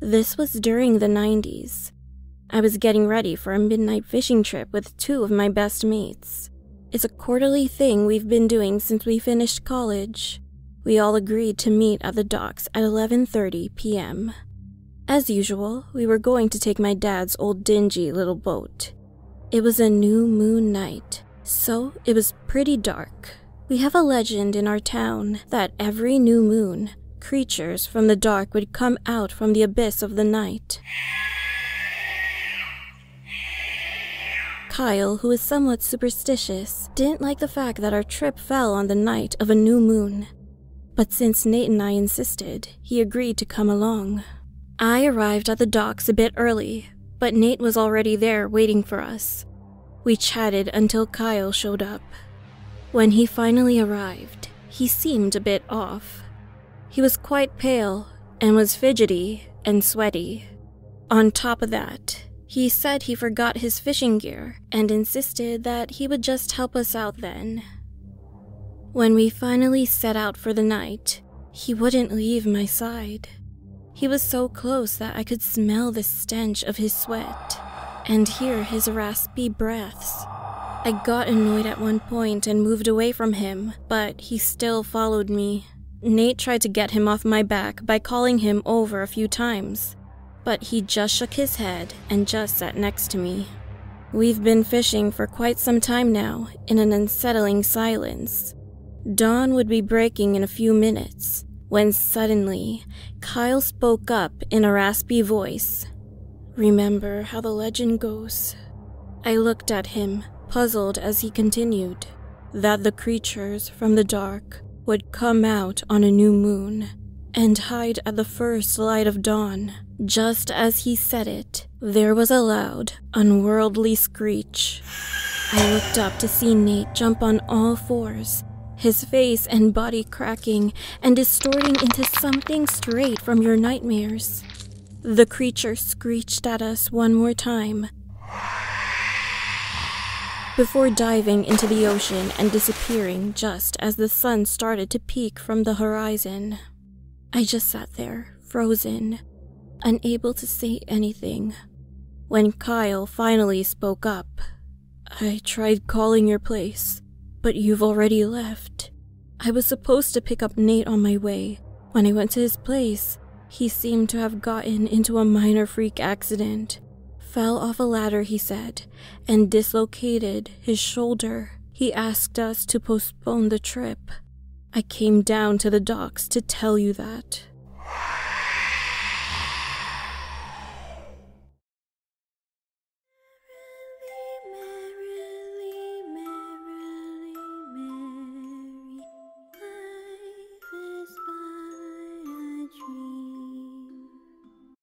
This was during the 90s. I was getting ready for a midnight fishing trip with 2 of my best mates. It's a quarterly thing we've been doing since we finished college. We all agreed to meet at the docks at 11:30 p.m. As usual, we were going to take my dad's old dingy little boat. It was a new moon night, so it was pretty dark. We have a legend in our town that every new moon, creatures from the dark would come out from the abyss of the night. Kyle, who is somewhat superstitious, didn't like the fact that our trip fell on the night of a new moon. But since Nate and I insisted, he agreed to come along. I arrived at the docks a bit early, but Nate was already there waiting for us. We chatted until Kyle showed up. When he finally arrived, he seemed a bit off. He was quite pale and was fidgety and sweaty. On top of that, he said he forgot his fishing gear and insisted that he would just help us out then. When we finally set out for the night, he wouldn't leave my side. He was so close that I could smell the stench of his sweat and hear his raspy breaths. I got annoyed at one point and moved away from him, but he still followed me. Nate tried to get him off my back by calling him over a few times, but he just shook his head and just sat next to me. We've been fishing for quite some time now in an unsettling silence. Dawn would be breaking in a few minutes, when suddenly, Kyle spoke up in a raspy voice. "Remember how the legend goes?" I looked at him, puzzled as he continued, "that the creatures from the dark would come out on a new moon and hide at the first light of dawn." Just as he said it, there was a loud, unworldly screech. I looked up to see Nate jump on all fours, his face and body cracking and distorting into something straight from your nightmares. The creature screeched at us one more time, before diving into the ocean and disappearing just as the sun started to peek from the horizon. I just sat there, frozen, unable to say anything. When Kyle finally spoke up, "I tried calling your place, but you've already left. I was supposed to pick up Nate on my way. When I went to his place, he seemed to have gotten into a minor freak accident. Fell off a ladder, he said, and dislocated his shoulder. He asked us to postpone the trip. I came down to the docks to tell you that."